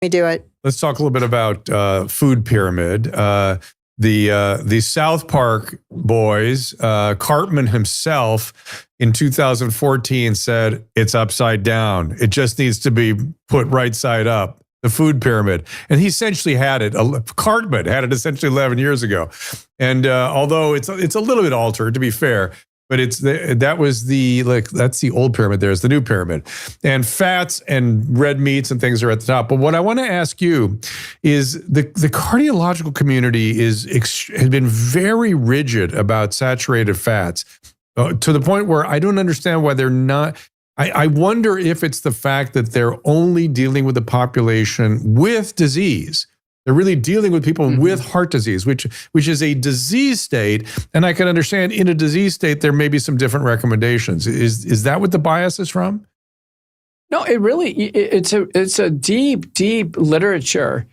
me do it. Let's talk a little bit about food pyramid. The South Park boys, Cartman himself in 2014 said it's upside down. It just needs to be put right side up, the food pyramid. And he essentially had it. Cartman had it essentially 11 years ago. And although it's a little bit altered, to be fair, but that's the old pyramid. There's the new pyramid, and fats and red meats and things are at the top. But what I want to ask you is the cardiological community has been very rigid about saturated fats to the point where I don't understand why they're not. I wonder if it's the fact that they're only dealing with the population with disease. They're really dealing with people with heart disease, which is a disease state. And I can understand in a disease state, there may be some different recommendations. Is that what the bias is from? No, it's a deep literature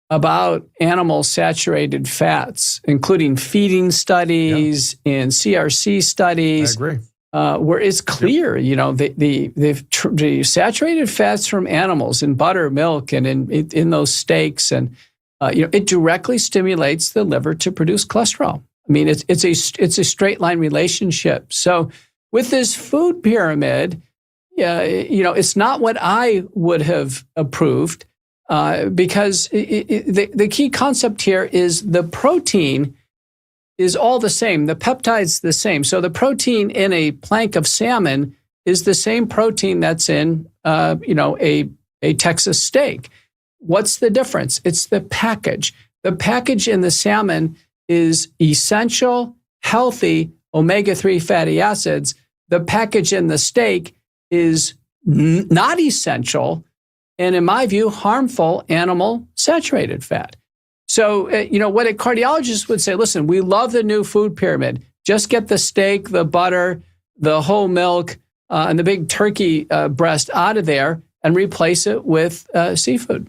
about animal saturated fats, including feeding studies and CRC studies. I agree. Where it's clear, the saturated fats from animals in butter, milk, and in those steaks, and it directly stimulates the liver to produce cholesterol. I mean, it's a straight line relationship. So with this food pyramid, it's not what I would have approved because the key concept here is the protein is all the same. The peptide's the same. So the protein in a plank of salmon is the same protein that's in, a Texas steak. What's the difference? It's the package. The package in the salmon is essential, healthy omega-3 fatty acids. The package in the steak is not essential, and in my view, harmful animal saturated fat. So, what a cardiologist would say, listen, we love the new food pyramid. Just get the steak, the butter, the whole milk, and the big turkey breast out of there and replace it with seafood.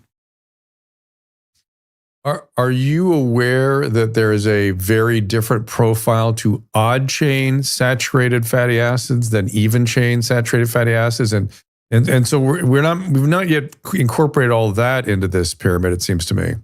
Are you aware that there is a very different profile to odd chain saturated fatty acids than even chain saturated fatty acids? And so we've not yet incorporated all that into this pyramid, it seems to me.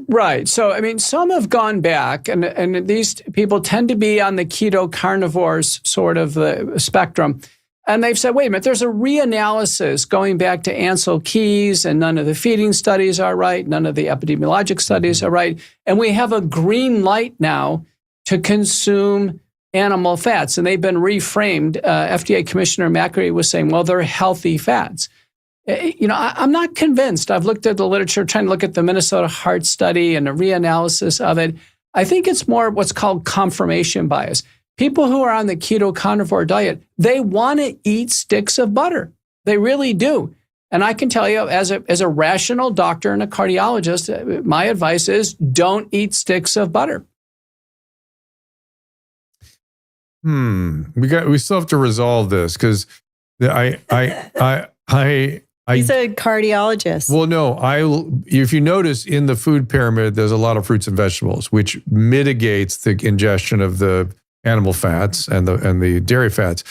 Right. So, I mean, some have gone back, and these people tend to be on the keto carnivores sort of the spectrum. And they've said, wait a minute, there's a reanalysis going back to Ansel Keys, and none of the feeding studies are right. None of the epidemiologic studies are right. And we have a green light now to consume animal fats. And they've been reframed. FDA Commissioner McCullough was saying, well, they're healthy fats. I'm not convinced. I've looked at the literature, trying to look at the Minnesota Heart Study and a reanalysis of it. I think it's more what's called confirmation bias. People who are on the keto carnivore diet, they want to eat sticks of butter. They really do. And I can tell you, as a rational doctor and a cardiologist, my advice is don't eat sticks of butter. We still have to resolve this because He's a cardiologist. Well, no, if you notice in the food pyramid, there's a lot of fruits and vegetables, which mitigates the ingestion of the animal fats and the dairy fats.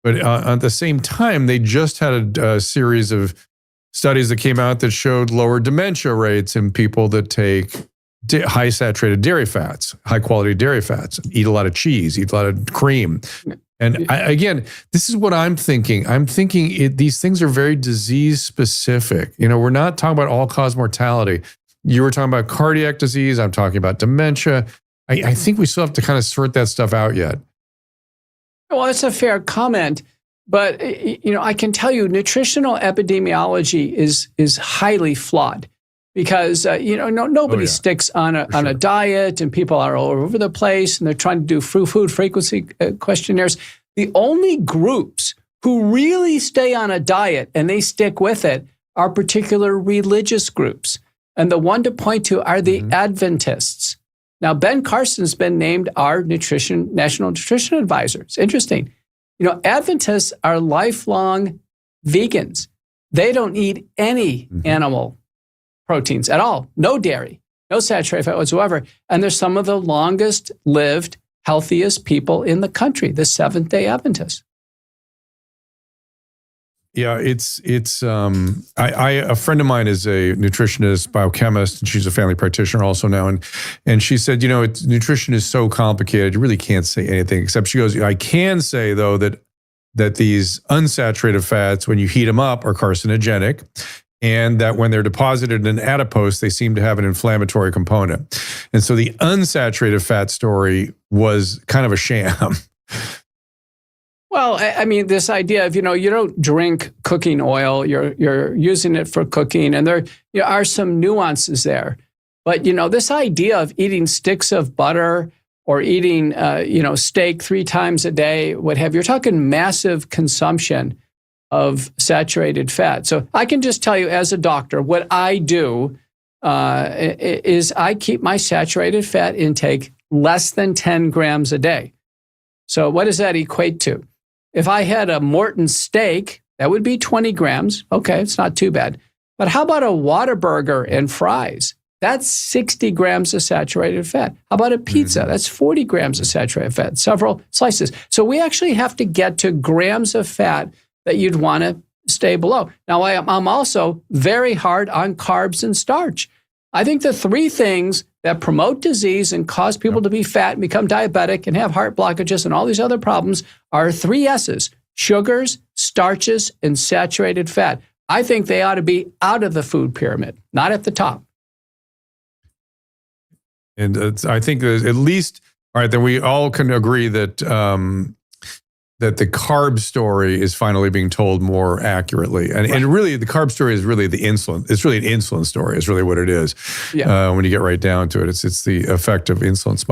But at the same time, they just had a series of studies that came out that showed lower dementia rates in people that take high saturated dairy fats, high quality dairy fats, eat a lot of cheese, eat a lot of cream. And again, this is what I'm thinking. I'm thinking these things are very disease specific. We're not talking about all-cause mortality. You were talking about cardiac disease. I'm talking about dementia. I think we still have to kind of sort that stuff out yet. Well, that's a fair comment. But, I can tell you nutritional epidemiology is highly flawed because, nobody sticks on a diet, and people are all over the place, and they're trying to do food frequency questionnaires. The only groups who really stay on a diet and they stick with it are particular religious groups. And the one to point to are the Adventists. Now, Ben Carson's been named our National Nutrition Advisor. It's interesting. Adventists are lifelong vegans. They don't eat any animal proteins at all. No dairy, no saturated fat whatsoever. And they're some of the longest lived, healthiest people in the country, the Seventh-day Adventists. Yeah, a friend of mine is a nutritionist, biochemist, and she's a family practitioner also now. And she said, nutrition is so complicated, you really can't say anything except she goes, I can say though that these unsaturated fats, when you heat them up, are carcinogenic. And that when they're deposited in adipose, they seem to have an inflammatory component. And so the unsaturated fat story was kind of a sham. Well, I mean, this idea of, you don't drink cooking oil, you're using it for cooking, and there are some nuances there. But, this idea of eating sticks of butter or eating, steak 3 times a day, what have you, you're talking massive consumption of saturated fat. So I can just tell you as a doctor, what I do is I keep my saturated fat intake less than 10 grams a day. So what does that equate to? If I had a Morton steak, that would be 20 grams. Okay, it's not too bad. But how about a Whataburger and fries? That's 60 grams of saturated fat. How about a pizza? That's 40 grams of saturated fat, several slices. So we actually have to get to grams of fat that you'd want to stay below. Now, I'm also very hard on carbs and starch. I think the 3 things that promote disease and cause people to be fat and become diabetic and have heart blockages and all these other problems are 3 S's: sugars, starches, and saturated fat. I think they ought to be out of the food pyramid, not at the top. And I think at least, all right, then we all can agree that that the carb story is finally being told more accurately. And really, the carb story is really the insulin. It's really an insulin story is really what it is. Yeah. When you get right down to it, it's the effect of insulin spike.